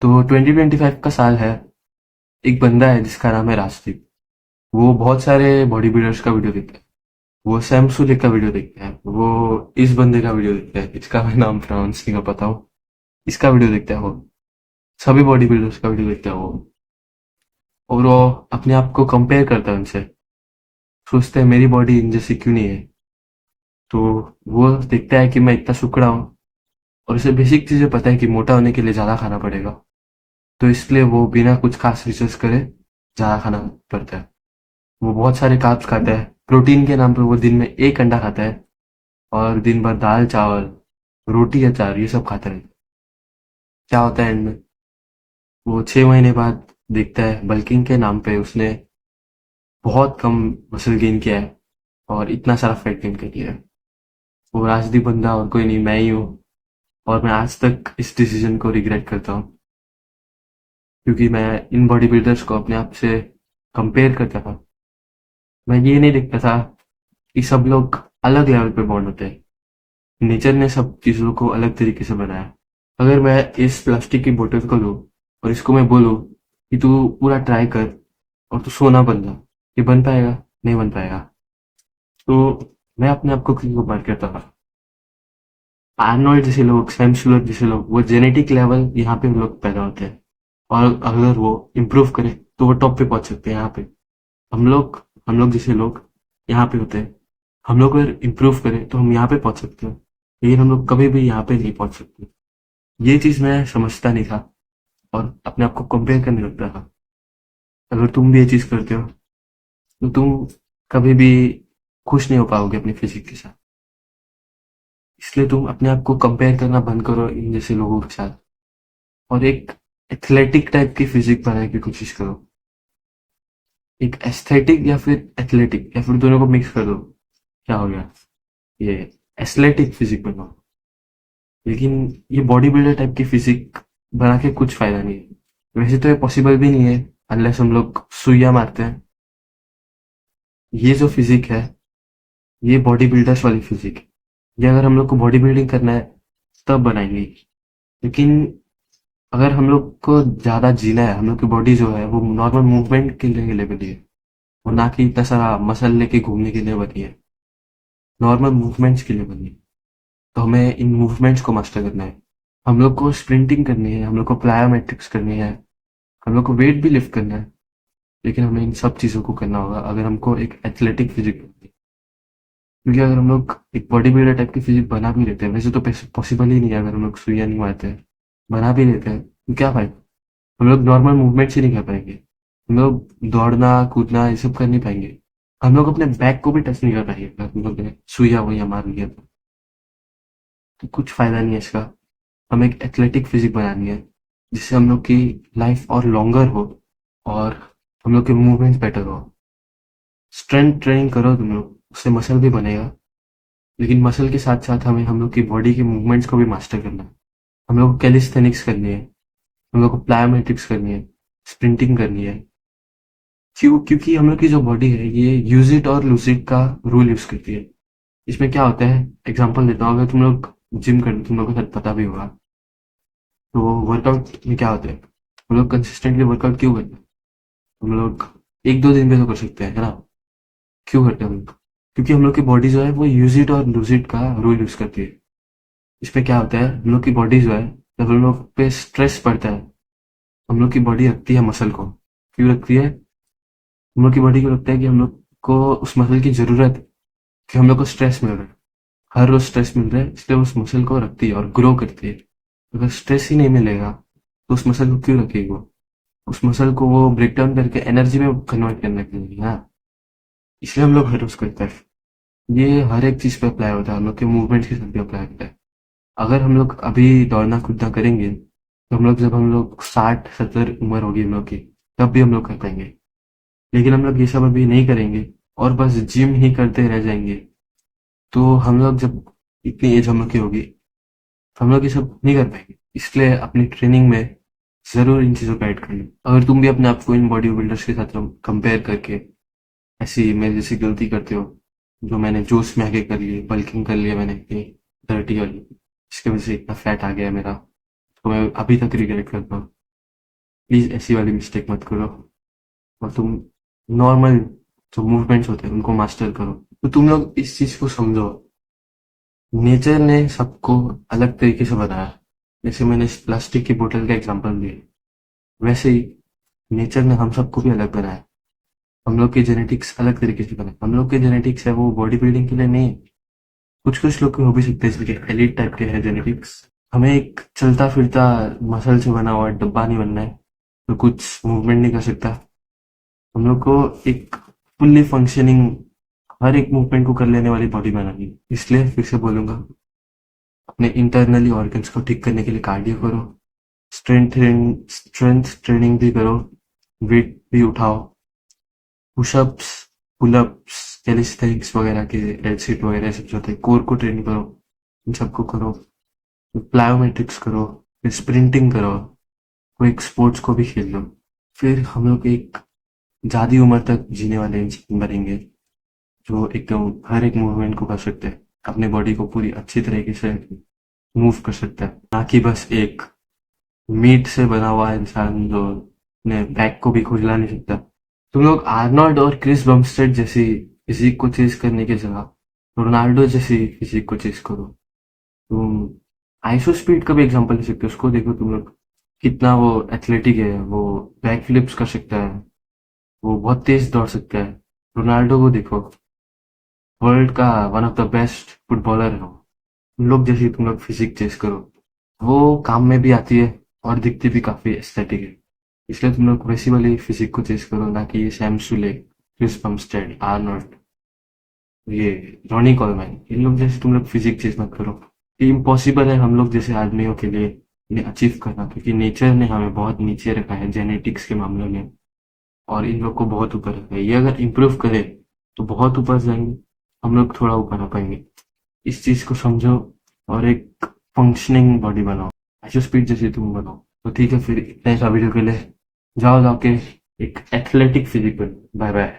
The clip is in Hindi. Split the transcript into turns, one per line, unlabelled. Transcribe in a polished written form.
तो 2025 का साल है। एक बंदा है जिसका नाम है राजदीप। वो बहुत सारे बॉडी बिल्डर्स का वीडियो देखता है। वो सैम सुलिक का वीडियो देखता है। वो इस बंदे का वीडियो देखता है, इसका मैं नाम प्रोनाउंस नहीं कर पाता हूँ। इसका वीडियो देखता है वो। सभी बॉडी बिल्डर्स का वीडियो देखता है वो। और वो अपने आप को कंपेयर करता है उनसे। सोचते हैं मेरी बॉडी इन जैसी क्यों नहीं है। तो वो देखता है कि मैं इतना सुकड़ा हूँ। और उसे बेसिक चीजें पता है कि मोटा होने के लिए ज्यादा खाना पड़ेगा। तो इसलिए वो बिना कुछ खास रिसर्च करे ज्यादा खाना पड़ता है। वो बहुत सारे कार्ब्स खाता है। प्रोटीन के नाम पे वो दिन में एक अंडा खाता है। और दिन भर दाल चावल रोटी अचार ये सब खाता रहता है। क्या होता है एंड में? वो 6 महीने बाद देखता है बल्किंग के नाम पे उसने बहुत कम मसल गेन किया है। और इतना सारा फैट गेन कर लिया है। वो राजदीप बंदा और कोई नहीं, मैं ही हूँ। और मैं आज तक इस डिसीजन को रिग्रेट करता हूँ। क्योंकि मैं इन बॉडी बिल्डर्स को अपने आप से कंपेयर करता था। मैं ये नहीं देखता था कि सब लोग अलग लेवल पे बॉन्ड होते हैं। नेचर ने सब चीजों को अलग तरीके से बनाया। अगर मैं इस प्लास्टिक की बोतल को लूं और इसको मैं बोलूं कि तू पूरा ट्राई कर और तू सोना बन जा, ये बन पाएगा? नहीं बन पाएगा। तो मैं अपने आप को क्यों कंपेयर करता था? आर्नोल्ड जैसे लोग, सैम सुलर जैसे लोग, वो जेनेटिक लेवल यहाँ पे लोग पैदा होते हैं। और अगर वो इम्प्रूव करे तो वो टॉप पे पहुंच सकते हैं। यहाँ पे हम लोग जैसे लोग यहाँ पे होते हैं। हम लोग अगर इम्प्रूव करें तो हम यहाँ पे पहुंच सकते हैं। लेकिन हम लोग कभी भी यहाँ पे नहीं पहुंच सकते। ये चीज मैं समझता नहीं था और अपने आप को कंपेयर करने लगता था। अगर तुम भी ये चीज करते हो तो तुम कभी भी खुश नहीं हो पाओगे अपनी फिजिक के साथ। इसलिए तुम अपने आप को कंपेयर करना बंद करो इन जैसे लोगों के साथ। और एक एथलेटिक टाइप की फिजिक बनाने की कोशिश करो। एक एस्थेटिक या फिर एथलेटिक या फिर दोनों को मिक्स कर दो। क्या हो गया? ये एथलेटिक फिजिक बनाओ। लेकिन ये बॉडी बिल्डर टाइप की फिजिक बना के कुछ फायदा नहीं है। वैसे तो ये पॉसिबल भी नहीं है अनलेस हम लोग सुइया मारते हैं। ये जो फिजिक है ये बॉडी बिल्डर्स वाली फिजिक है। ये अगर हम लोग को बॉडी बिल्डिंग करना है तब बनाएंगे। लेकिन अगर हम लोग को ज्यादा जीना है, हम लोग की बॉडी जो है वो नॉर्मल मूवमेंट के लिए बनी है। वो ना कि इतना सारा मसल लेके घूमने के लिए बनी है। नॉर्मल मूवमेंट्स के लिए बनी है। तो हमें इन मूवमेंट्स को मास्टर करना है। हम लोग को स्प्रिंटिंग करनी है, हम लोग को प्लायोमेट्रिक्स करनी है, हम लोग को वेट भी लिफ्ट करना है। लेकिन हमें इन सब चीजों को करना होगा अगर हमको एक एथलेटिक फिजिक बननी है। क्योंकि अगर हम लोग एक बॉडी बिल्डर टाइप की फिजिक बना भी लेते हैं, वैसे तो पॉसिबल ही नहीं है अगर हम लोग सुइया नहीं मारते हैं, बना भी लेते हैं तो क्या फायदा? हम लोग नॉर्मल मूवमेंट्स ही नहीं कर पाएंगे। हम लोग दौड़ना कूदना ये सब कर नहीं पाएंगे। हम लोग अपने बैक को भी टच नहीं कर पाएंगे अगर हम लोग ने सुइया वुइया मार लिया तो कुछ फायदा नहीं है इसका। हमें एक एथलेटिक फिजिक बनानी है जिससे हम लोग की लाइफ और लॉन्गर हो और हम लोग के मूवमेंट्स बेटर हो। स्ट्रेंथ ट्रेनिंग करो तुम लोग, उससे मसल भी बनेगा। लेकिन मसल के साथ साथ हमें हम लोग की बॉडी के मूवमेंट्स को भी मास्टर करना है। हम लोग को कैलिस्थेनिक्स करनी है, हम लोग को प्लायोमेट्रिक्स करनी है, स्प्रिंटिंग करनी है। क्योंकि हम लोग की जो बॉडी है ये यूज इट और लूज इट का रूल यूज करती है। इसमें क्या होता है, एग्जांपल देता हूँ। अगर तुम लोग जिम कर, तुम लोग को शायद पता भी होगा। तो वर्कआउट में क्या होता है, हम लोग कंसिस्टेंटली वर्कआउट क्यों करते हैं? हम लोग एक दो दिन पे तो कर सकते हैं, है ना? क्यों करते हैं हम लोग? क्योंकि हम लोग की बॉडी जो है वो यूज इट और लूज इट का रूल यूज करती है। इसमें क्या होता है, हम लोग की बॉडी जो है, जब हम लोग पे स्ट्रेस पड़ता है हम लोग की बॉडी रखती है मसल को। क्यों रखती है? हम लोग की बॉडी को लगता है कि हम लोग को उस मसल की जरूरत है, कि हम लोग को स्ट्रेस मिल रहा है, हर रोज स्ट्रेस मिल रहा है, इसलिए उस मसल को रखती है और ग्रो करती है। अगर स्ट्रेस ही नहीं मिलेगा तो उस मसल को क्यों रखेगी वो? उस मसल को वो ब्रेक डाउन करके एनर्जी में कन्वर्ट करने के लिए, हाँ। इसलिए हम लोग हर रोज करते हैं। ये हर एक चीज पे अप्लाई होता है, हम लोग के मूवमेंट्स के साथ भी अप्लाई होता है। अगर हम लोग अभी दौड़ना कूदना करेंगे तो हम लोग जब हम लोग 60-70 उम्र होगी हम लोग की, तब भी हम लोग कर पाएंगे। लेकिन हम लोग ये सब अभी नहीं करेंगे और बस जिम ही करते रह जाएंगे। तो हम लोग जब इतनी एज हम लोग की होगी तो हम लोग ये सब नहीं कर पाएंगे। इसलिए अपनी ट्रेनिंग में जरूर इन चीजों को ऐड करना। अगर तुम भी अपने आप को इन बॉडी बिल्डर्स के साथ कंपेयर करके ऐसी मेरी जैसी गलती करते हो, जो मैंने जोश में आके कर ली, बल्किंग कर लिया मैंने इतनी डर्टी वाली, इसकी वजह से इतना फैट आ गया है मेरा, तो मैं अभी तक रिग्रेट करता हूँ। प्लीज ऐसी वाली मिस्टेक मत करो और तुम नॉर्मल जो मूवमेंट्स होते हैं उनको मास्टर करो। तो तुम लोग इस चीज को समझो, नेचर ने सबको अलग तरीके से बनाया। जैसे मैंने इस प्लास्टिक की बोतल का एग्जांपल दिया, वैसे ही नेचर ने हम सबको भी अलग बनाया। हम लोग के जेनेटिक्स अलग तरीके से बने। हम लोग के जेनेटिक्स है वो बॉडी बिल्डिंग के लिए नहीं है। कुछ कुछ लोग के हो भी सकते हैं, इसलिए एलिट टाइप के है जेनेटिक्स। हमें एक चलता फिरता मसल से बना हुआ डब्बा नहीं बनना है तो कुछ मूवमेंट नहीं कर सकता। हम लोग को एक फुल्ली फंक्शनिंग हर एक मूवमेंट को कर लेने वाली बॉडी बनानी है। इसलिए फिर से बोलूंगा, अपने इंटरनली ऑर्गन्स को ठीक करने के लिए कार्डियो करो, स्ट्रेंथ ट्रेनिंग भी करो, वेट भी उठाओ, पुशअप्स, पुलअप्स, कैलिस्थेनिक्स वगैरह के एलसीट वगैरह सब जो होते हैं, कोर को ट्रेन करो, इन सबको करो, प्लायोमेट्रिक्स करो, फिर स्प्रिंटिंग करो, कोई एक स्पोर्ट्स को भी खेल लो। फिर हम लोग एक ज्यादा उम्र तक जीने वाले इंसान बनेंगे जो एकदम हर एक मूवमेंट को कर सकते हैं, अपने बॉडी को पूरी अच्छी तरीके से मूव कर सकता है, ना कि बस एक मीट से बना हुआ इंसान जो अपने बैक को भी खुजला नहीं सकता। तुम लोग आर्नोल्ड और क्रिस बमस्टेड जैसी फिजिक को चेज करने की जगह रोनाल्डो जैसी फिजिक को चेज करो। तुम आइसो स्पीड का भी एग्जांपल ले सकते हो, उसको देखो तुम लोग कितना वो एथलेटिक है, वो बैक फ्लिप्स कर सकता है, वो बहुत तेज दौड़ सकता है। रोनाल्डो को देखो, वर्ल्ड का one of the best footballer है वो। उन लोग जैसी तुम लोग फिजिक चेज करो, वो काम में भी आती है और दिखती भी काफी एस्थेटिक है। इसलिए तुम लोग वैसी वाली फिजिक को चेज करो, ना कि ये Sam Sulek, Chris Bumstead, Arnold, ये रॉनी कॉलमैन, इन लोग जैसे तुम लोग फिजिक चेज मत करो। ये इम्पॉसिबल है हम लोग जैसे आदमियों के लिए इन्हें अचीव करना, क्योंकि नेचर ने हमें बहुत नीचे रखा है जेनेटिक्स के मामले में और इन लोग को बहुत ऊपर रखा है। ये अगर इम्प्रूव करे तो बहुत ऊपर जाएंगे, हम लोग थोड़ा ऊपर आ पाएंगे। इस चीज को समझो और एक फंक्शनिंग बॉडी बनाओ, ऐसे स्पीड जैसे तुम बनाओ। तो ठीक है, फिर इतने सा वीडियो के लिए जाओ जाके एक एथलेटिक फिजिक बनो। Bye bye.